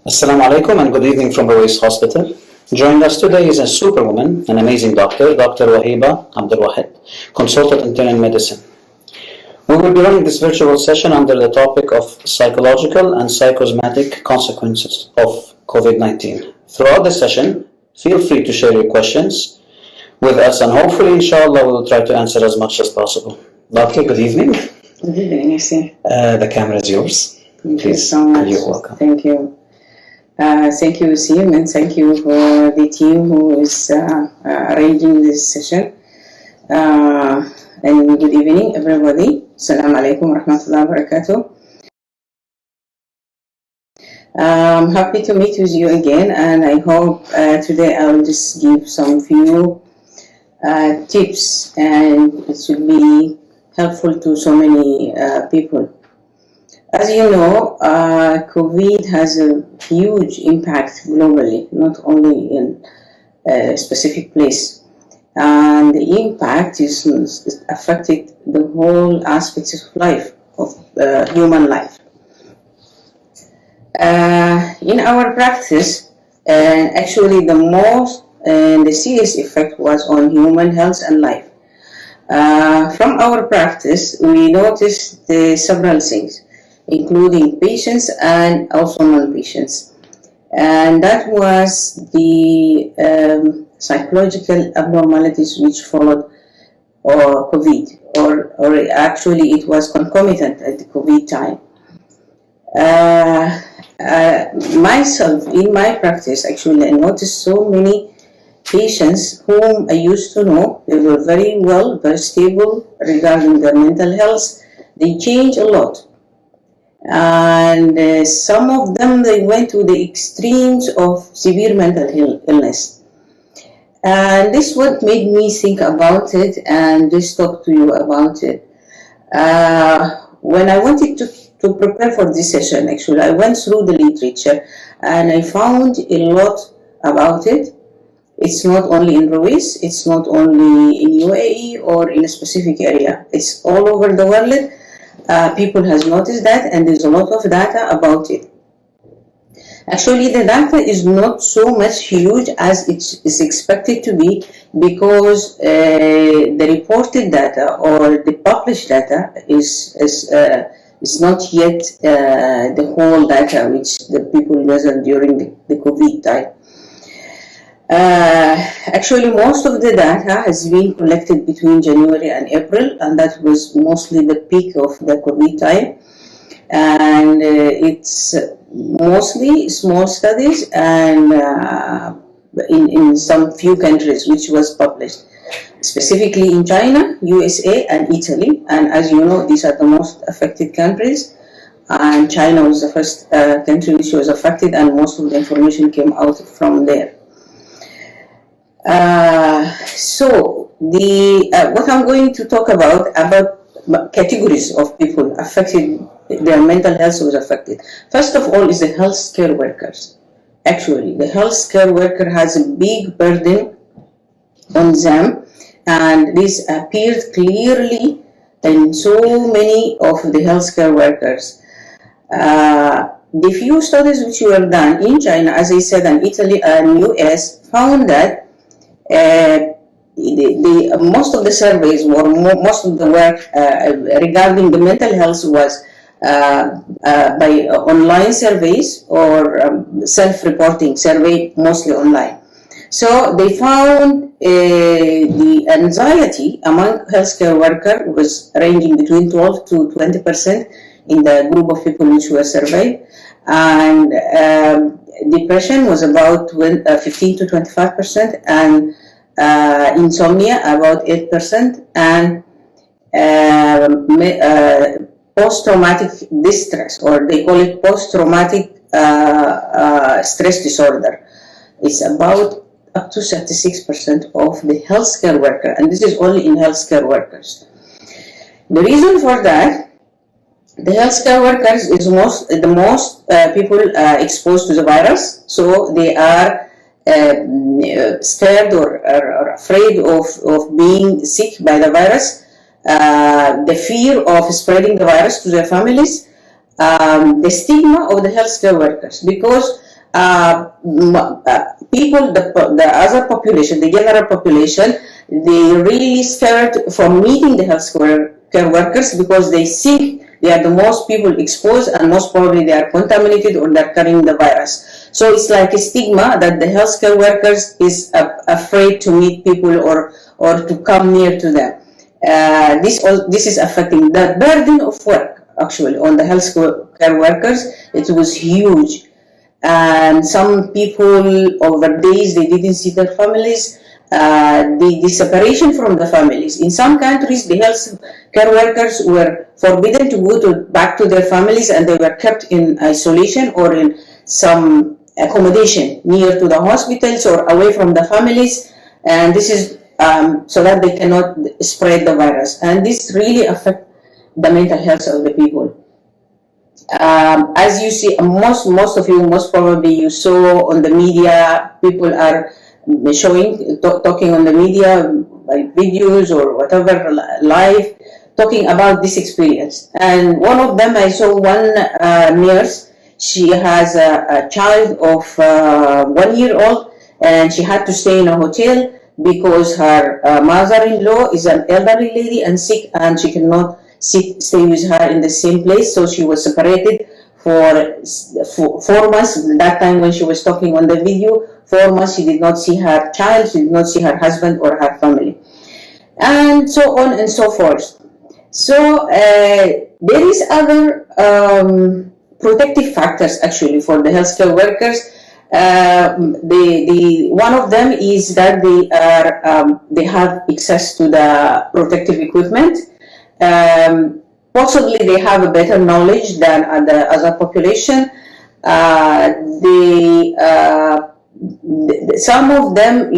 Assalamu alaikum and good evening from RUWAIS Hospital. Joining us today is a superwoman, an amazing doctor, Dr. Wahiba Abdalwahid, consultant internal medicine. We will be running this virtual session under the topic of psychological and psychosomatic consequences of COVID-19. Throughout the session, feel free to share your questions with us and hopefully, inshallah, we will try to answer as much as possible. Doctor, good evening. Good evening, Yassin. The camera is yours. Thank you so much. You're welcome. Thank you. Thank you, Sim, and thank you for the team who is arranging this session. And good evening, everybody. Assalamu alaikum wa rahmatullahi wa barakatuh. I'm happy to meet with you again, and I hope today I will just give some few tips, and it should be helpful to so many people. As you know, COVID has a huge impact globally, not only in a specific place. And the impact is affected the whole aspects of life, of human life. In our practice, actually the most and the serious effect was on human health and life. From our practice, we noticed several things, including patients and also non-patients. And that was the psychological abnormalities which followed COVID, or actually it was concomitant at the COVID time. Myself, in my practice, actually, I noticed so many patients whom I used to know. They were very well, very stable regarding their mental health. They changed a lot. And some of them, they went to the extremes of severe mental illness. And this is what made me think about it and just talk to you about it. When I wanted to prepare for this session, actually, I went through the literature and I found a lot about it. It's not only in RUWAIS, it's not only in UAE or in a specific area. It's all over the world. People has noticed that, and there's a lot of data about it. Actually, the data is not so much huge as it is expected to be, because the reported data or the published data is not yet the whole data which the people measured during the COVID time. Actually, most of the data has been collected between January and April, and that was mostly the peak of the COVID time. And it's mostly small studies and in some few countries which was published, specifically in China, USA, and Italy. And as you know, these are the most affected countries. And China was the first country which was affected, and most of the information came out from there. So what I'm going to talk about categories of people affected, their mental health was affected. First of all is the healthcare workers. Actually, the healthcare worker has a big burden on them, and this appeared clearly in so many of the healthcare workers. The few studies which were done in China, as I said, and Italy and US, found that most of the surveys, or most of the work regarding the mental health was by online surveys or self-reporting survey, mostly online. So they found the anxiety among healthcare workers was ranging between 12 to 20% in the group of people which were surveyed, and depression was about 15 to 25%, and insomnia about 8%, and post-traumatic distress, or they call it post-traumatic stress disorder. It's about up to 36% of the healthcare worker, and this is only in healthcare workers. The reason for that, the healthcare workers is the most people exposed to the virus, so they are scared or afraid of being sick by the virus, the fear of spreading the virus to their families, the stigma of the healthcare workers, because People, the other population, the general population, they really scared from meeting the care workers because they think they are the most people exposed and most probably they are contaminated or they're carrying the virus. So it's like a stigma that the healthcare workers is afraid to meet people or to come near to them. This is affecting the burden of work actually on the healthcare workers. It was huge. And some people over days they didn't see their families. The separation from the families. In some countries, the health care workers were forbidden to go back to their families and they were kept in isolation or in some accommodation near to the hospitals or away from the families. And this is so that they cannot spread the virus. And this really affects the mental health of the people. As you see, most of you, most probably you saw on the media, people are talking on the media by videos or whatever live, talking about this experience. And one of them, I saw one nurse. She has a child of 1 year old, and she had to stay in a hotel because her mother-in-law is an elderly lady and sick, and she cannot stay with her in the same place. So she was separated for 4 months. That time when she was talking on the video, 4 months she did not see her child, she did not see her husband or her family, and so on and so forth. So there is other protective factors actually for the healthcare workers. One of them is that they have access to the protective equipment. Possibly they have a better knowledge than the other population. Some of them,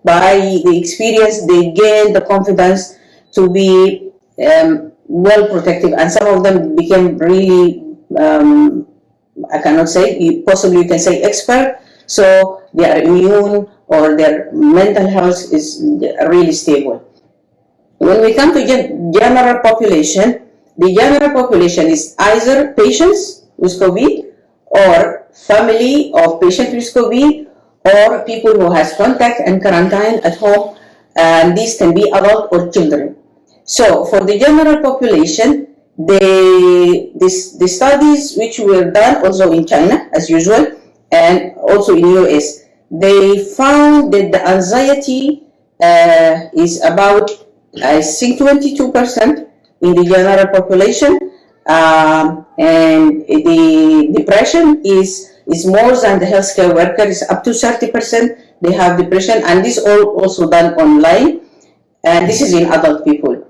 by the experience, they gain the confidence to be well protective, and some of them became really, I cannot say, possibly you can say expert, so they are immune or their mental health is really stable. When we come to general population, the general population is either patients with COVID or family of patients with COVID or people who has contact and quarantine at home, and these can be adult or children. So for the general population, the studies which were done also in China as usual and also in US, they found that the anxiety is about, I think, 22% in the general population, and the depression is more than the healthcare workers, up to 30%. They have depression, and this also done online, and this is in adult people.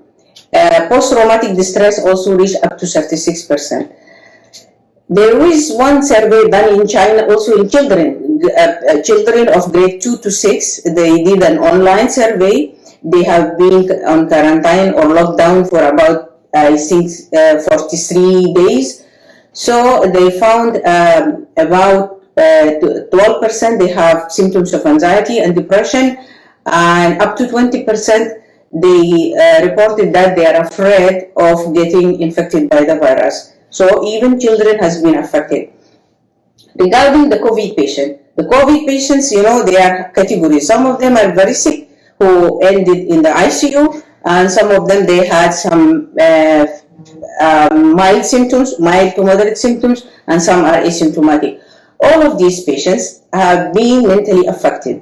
Post-traumatic distress also reached up to 36%. There is one survey done in China, also in children of grade 2 to 6. They did an online survey. They have been on quarantine or lockdown for about, I think, 43 days. So they found about 12% they have symptoms of anxiety and depression, and up to 20% they reported that they are afraid of getting infected by the virus. So even children has been affected. Regarding the COVID patients, they are categories. Some of them are very sick, who ended in the ICU, and some of them they had some mild to moderate symptoms, and some are asymptomatic. All of these patients have been mentally affected.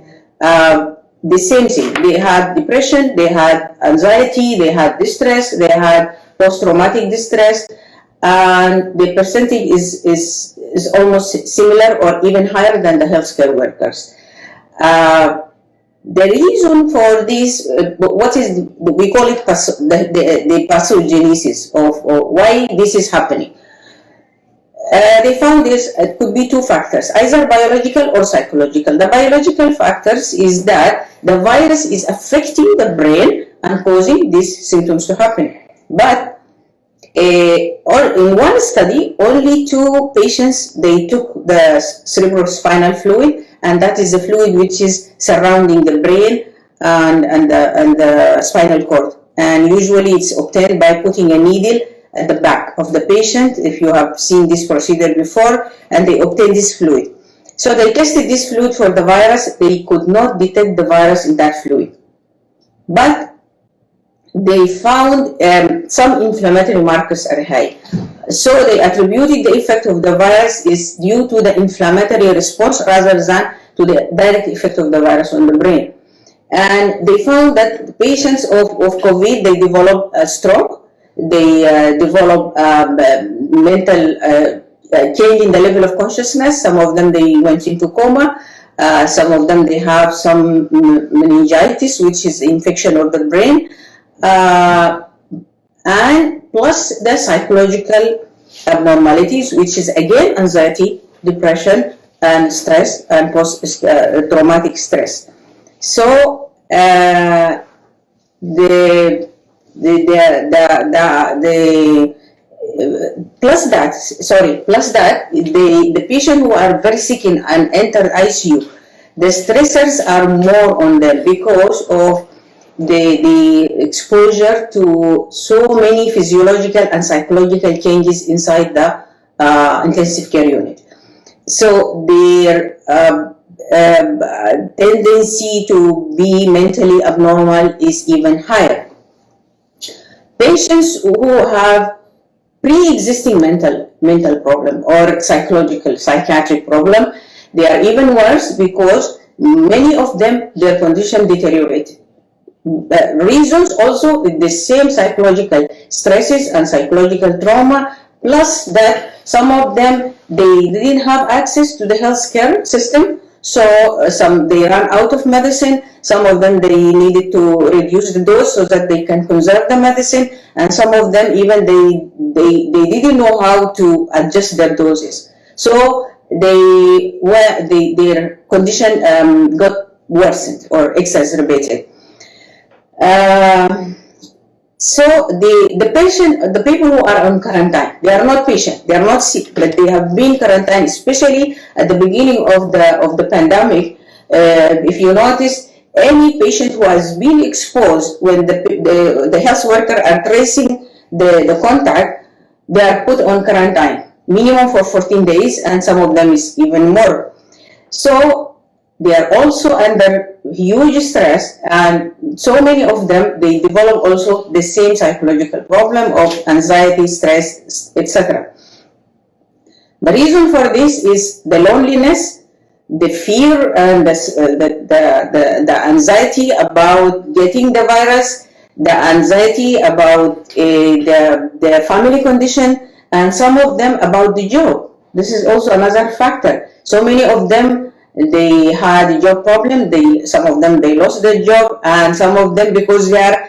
The same thing, they had depression, they had anxiety, they had distress, they had post-traumatic distress, and the percentage is almost similar or even higher than the healthcare workers. The reason for this, we call it the pathogenesis of why this is happening. They found this, it could be two factors, either biological or psychological. The biological factors is that the virus is affecting the brain and causing these symptoms to happen. But in one study, only 2 patients, they took the cerebrospinal fluid, and that is the fluid which is surrounding the brain and the spinal cord. And usually it's obtained by putting a needle at the back of the patient, if you have seen this procedure before, and they obtain this fluid. So they tested this fluid for the virus. They could not detect the virus in that fluid. But they found some inflammatory markers are high. So they attributed the effect of the virus is due to the inflammatory response rather than to the direct effect of the virus on the brain. And they found that the patients of COVID, they develop a stroke, they develop mental change in the level of consciousness. Some of them, they went into coma. Some of them, they have some meningitis, which is infection of the brain. And plus the psychological abnormalities, which is again anxiety, depression, and stress, and post-traumatic stress. So plus that the patient who are very sick and enter ICU, the stressors are more on them because of the exposure to so many physiological and psychological changes inside the intensive care unit. So their tendency to be mentally abnormal is even higher. Patients who have pre-existing mental problem or psychiatric problem, they are even worse because many of them, their condition deteriorated. Reasons also with the same psychological stresses and psychological trauma, plus that some of them, they didn't have access to the healthcare system, so some they ran out of medicine, some of them they needed to reduce the dose so that they can conserve the medicine, and some of them even they didn't know how to adjust their doses. So their condition got worsened or exacerbated. So the people who are on quarantine, they are not patient, they are not sick, but they have been quarantined, especially at the beginning of the pandemic. If you notice, any patient who has been exposed, when the health worker are tracing the contact, they are put on quarantine, minimum for 14 days, and some of them is even more. So they are also under huge stress, and so many of them, they develop also the same psychological problem of anxiety, stress, etc. The reason for this is the loneliness, the fear, and the anxiety about getting the virus, the anxiety about the family condition, and some of them about the job. This is also another factor. So many of them, they had a job problem. Some of them, they lost their job, and some of them, because they are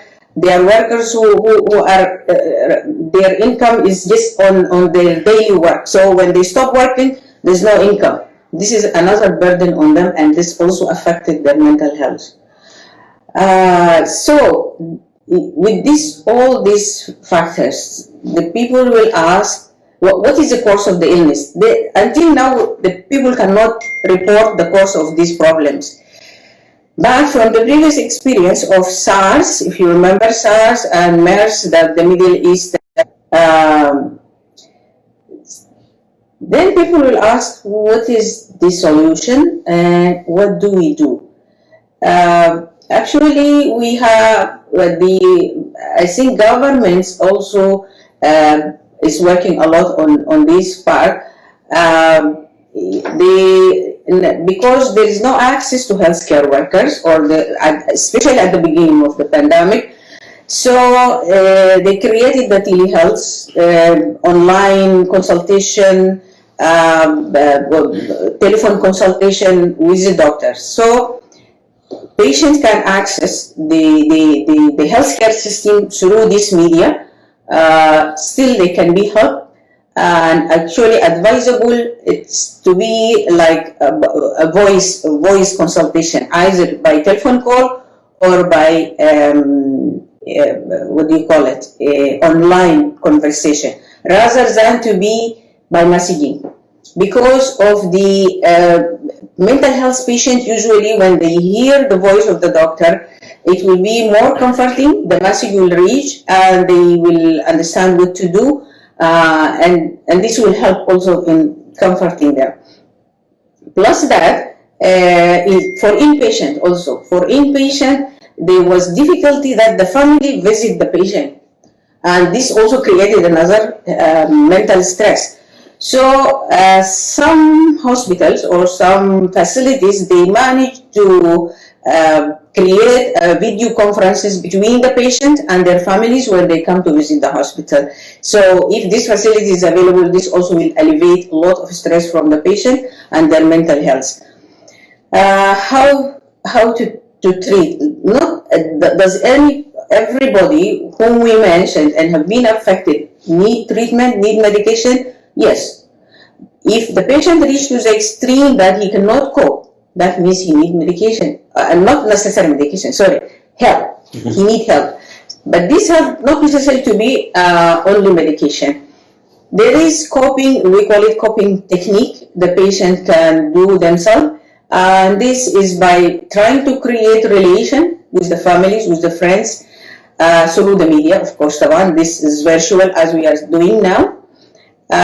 workers who are their income is just on their daily work. So when they stop working, there's no income. This is another burden on them, and this also affected their mental health. So with all these factors, the people will ask, what is the cause of the illness? Until now, the people cannot report the cause of these problems. But from the previous experience of SARS, if you remember SARS and MERS, the Middle East, then people will ask, what is the solution and what do we do? Actually, we have I think governments also is working a lot on this part. Because there is no access to healthcare workers, or especially at the beginning of the pandemic, so they created the telehealth, online consultation, telephone consultation with the doctors. So patients can access the healthcare system through this media. Still they can be helped, and actually advisable it's to be like a voice consultation, either by telephone call or by online conversation, rather than to be by messaging. Because of the mental health patient, usually when they hear the voice of the doctor, it will be more comforting, the message will reach, and they will understand what to do, and this will help also in comforting them. Plus that, for inpatient also, for inpatient, there was difficulty that the family visit the patient. And this also created another mental stress. So some hospitals or some facilities, they managed to create video conferences between the patient and their families when they come to visit the hospital. So if this facility is available, this also will alleviate a lot of stress from the patient and their mental health. How to treat? Not does everybody whom we mentioned and have been affected need treatment, need medication? Yes. If the patient reaches to the extreme that he cannot cope, that means he needs medication. Not necessarily medication, sorry, help. He needs help. But this help not necessary to be only medication. There is coping, we call it coping technique, the patient can do themselves. And this is by trying to create relation with the families, with the friends, through the media, of course, this is virtual as we are doing now.